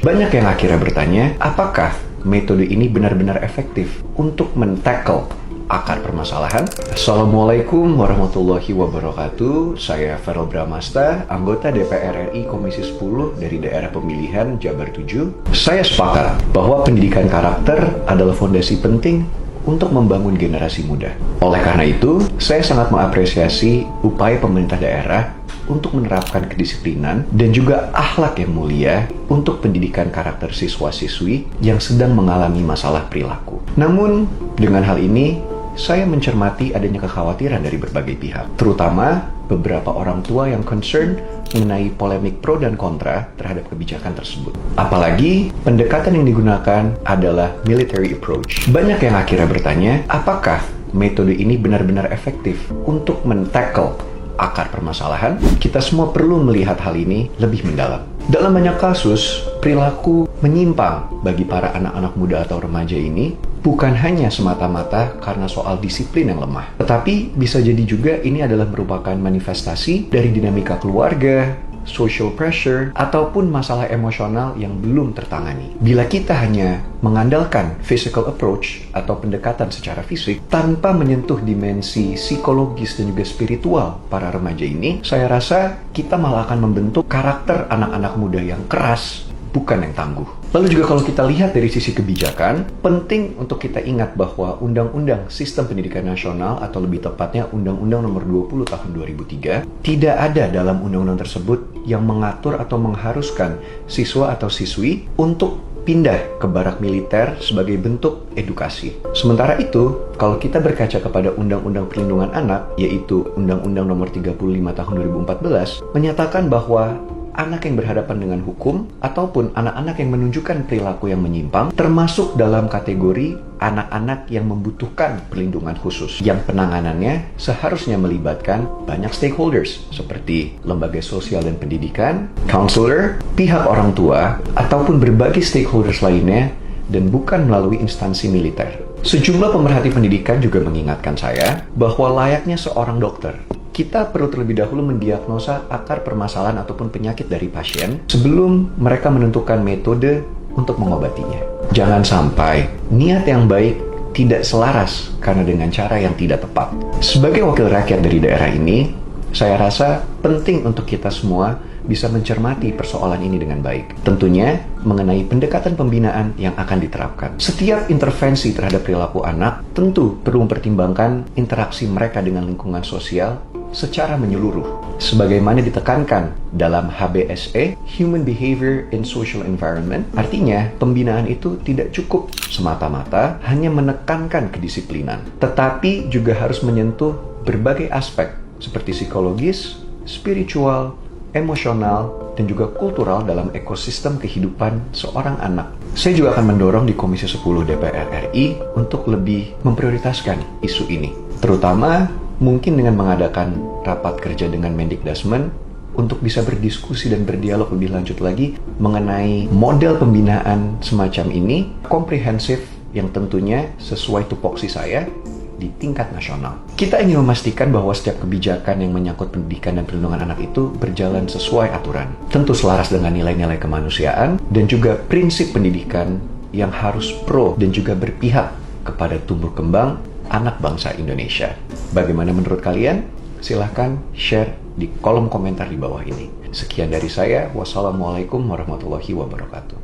Banyak yang akhirnya bertanya, apakah metode ini benar-benar efektif untuk men-tackle akar permasalahan? Assalamualaikum warahmatullahi wabarakatuh. Saya Ferel Bramasta, anggota DPR RI Komisi 10 dari daerah pemilihan Jabar 7. Saya sepakat bahwa pendidikan karakter adalah fondasi penting untuk membangun generasi muda. Oleh karena itu, saya sangat mengapresiasi upaya pemerintah daerah untuk menerapkan kedisiplinan dan juga akhlak yang mulia untuk pendidikan karakter siswa-siswi yang sedang mengalami masalah perilaku. Namun, dengan hal ini, saya mencermati adanya kekhawatiran dari berbagai pihak, terutama beberapa orang tua yang concern mengenai polemik pro dan kontra terhadap kebijakan tersebut. Apalagi, pendekatan yang digunakan adalah military approach. Banyak yang akhirnya bertanya, apakah metode ini benar-benar efektif untuk men-tackle akar permasalahan? Kita semua perlu melihat hal ini lebih mendalam. Dalam banyak kasus, perilaku menyimpang bagi para anak-anak muda atau remaja ini bukan hanya semata-mata karena soal disiplin yang lemah, tetapi bisa jadi juga ini adalah merupakan manifestasi dari dinamika keluarga, social pressure, ataupun masalah emosional yang belum tertangani. Bila kita hanya mengandalkan physical approach atau pendekatan secara fisik tanpa menyentuh dimensi psikologis dan juga spiritual para remaja ini, saya rasa kita malah akan membentuk karakter anak-anak muda yang keras, bukan yang tangguh. Lalu juga kalau kita lihat dari sisi kebijakan, penting untuk kita ingat bahwa Undang-Undang Sistem Pendidikan Nasional atau lebih tepatnya Undang-Undang Nomor 20 Tahun 2003 tidak ada dalam undang-undang tersebut yang mengatur atau mengharuskan siswa atau siswi untuk pindah ke barak militer sebagai bentuk edukasi. Sementara itu, kalau kita berkaca kepada Undang-Undang Perlindungan Anak, yaitu Undang-Undang Nomor 35 Tahun 2014, menyatakan bahwa anak yang berhadapan dengan hukum ataupun anak-anak yang menunjukkan perilaku yang menyimpang termasuk dalam kategori anak-anak yang membutuhkan perlindungan khusus yang penanganannya seharusnya melibatkan banyak stakeholders seperti lembaga sosial dan pendidikan, counselor, pihak orang tua, ataupun berbagai stakeholders lainnya dan bukan melalui instansi militer. Sejumlah pemerhati pendidikan juga mengingatkan saya bahwa layaknya seorang dokter, kita perlu terlebih dahulu mendiagnosa akar permasalahan ataupun penyakit dari pasien sebelum mereka menentukan metode untuk mengobatinya. Jangan sampai niat yang baik tidak selaras karena dengan cara yang tidak tepat. Sebagai wakil rakyat dari daerah ini, saya rasa penting untuk kita semua bisa mencermati persoalan ini dengan baik. Tentunya mengenai pendekatan pembinaan yang akan diterapkan. Setiap intervensi terhadap perilaku anak tentu perlu mempertimbangkan interaksi mereka dengan lingkungan sosial secara menyeluruh. Sebagaimana ditekankan dalam HBSE, Human Behavior in Social Environment, artinya pembinaan itu tidak cukup semata-mata hanya menekankan kedisiplinan, tetapi juga harus menyentuh berbagai aspek seperti psikologis, spiritual, emosional, dan juga kultural dalam ekosistem kehidupan seorang anak. Saya juga akan mendorong di Komisi 10 DPR RI untuk lebih memprioritaskan isu ini, terutama mungkin dengan mengadakan rapat kerja dengan Mendikbudrismen untuk bisa berdiskusi dan berdialog lebih lanjut lagi mengenai model pembinaan semacam ini, komprehensif yang tentunya sesuai tupoksi saya di tingkat nasional. Kita ingin memastikan bahwa setiap kebijakan yang menyangkut pendidikan dan perlindungan anak itu berjalan sesuai aturan. Tentu selaras dengan nilai-nilai kemanusiaan dan juga prinsip pendidikan yang harus pro dan juga berpihak kepada tumbuh kembang anak bangsa Indonesia. Bagaimana menurut kalian? Silahkan share di kolom komentar di bawah ini. Sekian dari saya. Wassalamualaikum warahmatullahi wabarakatuh.